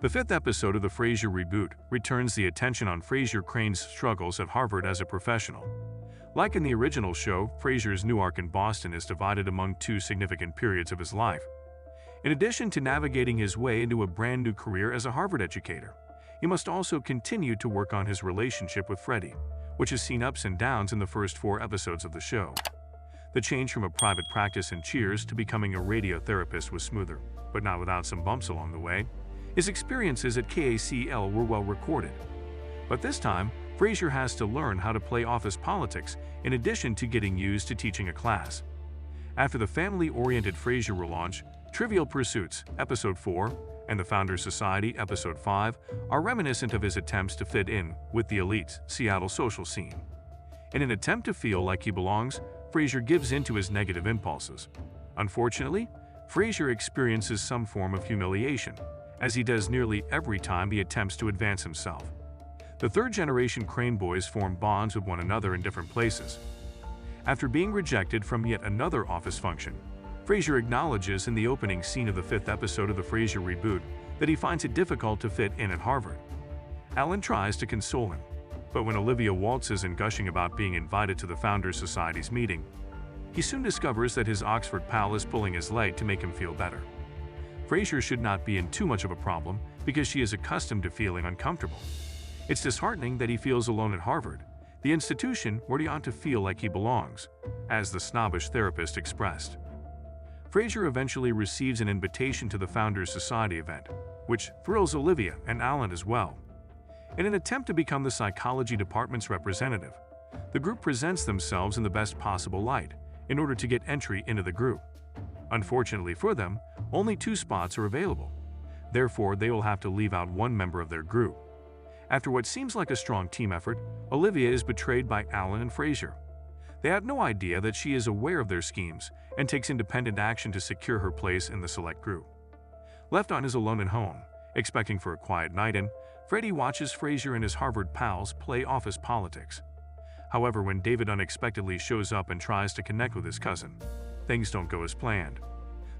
The fifth episode of the Frasier reboot returns the attention on Frasier Crane's struggles at Harvard as a professional. Like in the original show, Frasier's new arc in Boston is divided among two significant periods of his life. In addition to navigating his way into a brand new career as a Harvard educator, he must also continue to work on his relationship with Freddy, which has seen ups and downs in the first 4 episodes of the show. The change from a private practice in Cheers to becoming a radiotherapist was smoother, but not without some bumps along the way. His experiences at KACL were well recorded. But this time, Frasier has to learn how to play office politics in addition to getting used to teaching a class. After the family-oriented Frasier relaunch, Trivial Pursuits, Episode 4, and The Founders Society, Episode 5, are reminiscent of his attempts to fit in with the elite Seattle social scene. In an attempt to feel like he belongs, Frasier gives in to his negative impulses. Unfortunately, Frasier experiences some form of humiliation, as he does nearly every time he attempts to advance himself. The third-generation Crane boys form bonds with one another in different places. After being rejected from yet another office function, Frasier acknowledges in the opening scene of the 5th episode of the Frasier reboot that he finds it difficult to fit in at Harvard. Alan tries to console him, but when Olivia waltzes in gushing about being invited to the Founders Society's meeting, he soon discovers that his Oxford pal is pulling his leg to make him feel better. Frasier should not be in too much of a problem because she is accustomed to feeling uncomfortable. It's disheartening that he feels alone at Harvard, the institution where he ought to feel like he belongs, as the snobbish therapist expressed. Frasier eventually receives an invitation to the Founders Society event, which thrills Olivia and Alan as well. In an attempt to become the psychology department's representative, the group presents themselves in the best possible light in order to get entry into the group. Unfortunately for them, only 2 spots are available. Therefore, they will have to leave out one member of their group. After what seems like a strong team effort, Olivia is betrayed by Alan and Frasier. They have no idea that she is aware of their schemes and takes independent action to secure her place in the select group. Left on his alone at home, expecting for a quiet night in, Freddy watches Frasier and his Harvard pals play office politics. However, when David unexpectedly shows up and tries to connect with his cousin, things don't go as planned.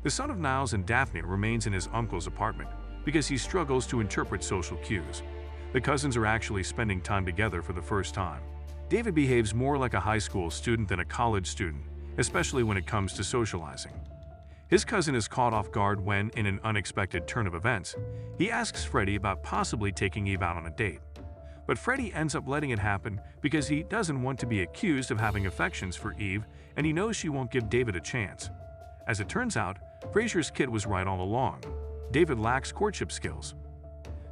The son of Niles and Daphne remains in his uncle's apartment because he struggles to interpret social cues. The cousins are actually spending time together for the first time. David behaves more like a high school student than a college student, especially when it comes to socializing. His cousin is caught off guard when, in an unexpected turn of events, he asks Freddy about possibly taking Eve out on a date. But Freddy ends up letting it happen because he doesn't want to be accused of having affections for Eve, and he knows she won't give David a chance. As it turns out, Frasier's kid was right all along. David lacks courtship skills.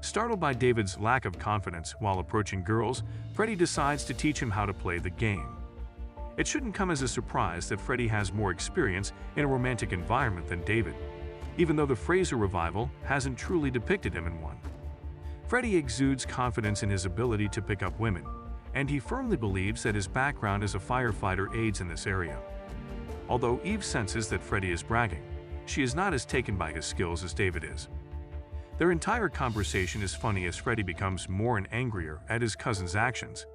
Startled by David's lack of confidence while approaching girls, Freddy decides to teach him how to play the game. It shouldn't come as a surprise that Freddy has more experience in a romantic environment than David, even though the Frasier revival hasn't truly depicted him in one. Freddy exudes confidence in his ability to pick up women, and he firmly believes that his background as a firefighter aids in this area. Although Eve senses that Freddy is bragging, she is not as taken by his skills as David is. Their entire conversation is funny as Freddy becomes more and angrier at his cousin's actions.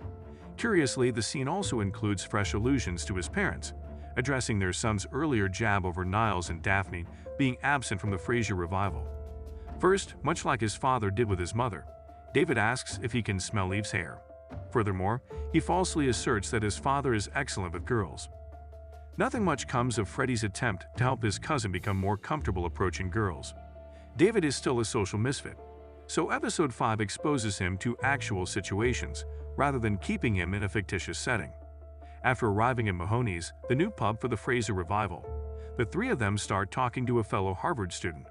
Curiously, the scene also includes fresh allusions to his parents, addressing their son's earlier jab over Niles and Daphne being absent from the Frasier revival. First, much like his father did with his mother, David asks if he can smell Eve's hair. Furthermore, he falsely asserts that his father is excellent with girls. Nothing much comes of Freddy's attempt to help his cousin become more comfortable approaching girls. David is still a social misfit, so Episode 5 exposes him to actual situations rather than keeping him in a fictitious setting. After arriving in Mahoney's, the new pub for the Frasier revival, the 3 of them start talking to a fellow Harvard student,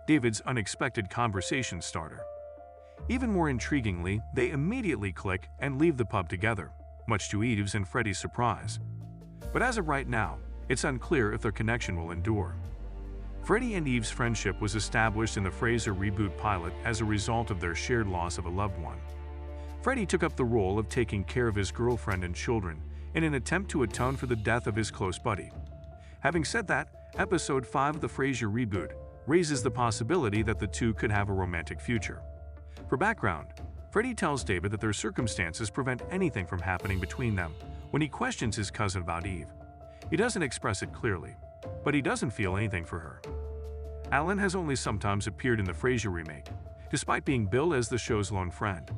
David's unexpected conversation starter. Even more intriguingly, they immediately click and leave the pub together, much to Eve's and Freddy's surprise. But as of right now, it's unclear if their connection will endure. Freddy and Eve's friendship was established in the Frasier reboot pilot as a result of their shared loss of a loved one. Freddy took up the role of taking care of his girlfriend and children in an attempt to atone for the death of his close buddy. Having said that, Episode 5 of the Frasier reboot raises the possibility that the two could have a romantic future. For background, Freddy tells David that their circumstances prevent anything from happening between them when he questions his cousin about Eve. He doesn't express it clearly, but he doesn't feel anything for her. Alan has only sometimes appeared in the Frasier remake. despite being billed as the show's lone friend.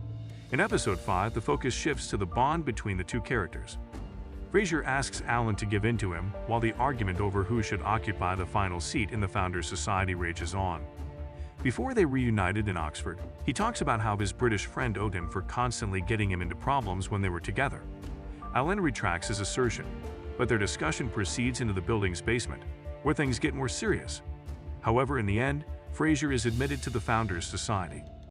In episode 5, the focus shifts to the bond between the two characters. Frasier asks Alan to give in to him, while the argument over who should occupy the final seat in the Founders Society rages on. Before they reunited in Oxford, he talks about how his British friend owed him for constantly getting him into problems when they were together. Alan retracts his assertion, but their discussion proceeds into the building's basement, where things get more serious. However, in the end, Frasier is admitted to the Founders Society.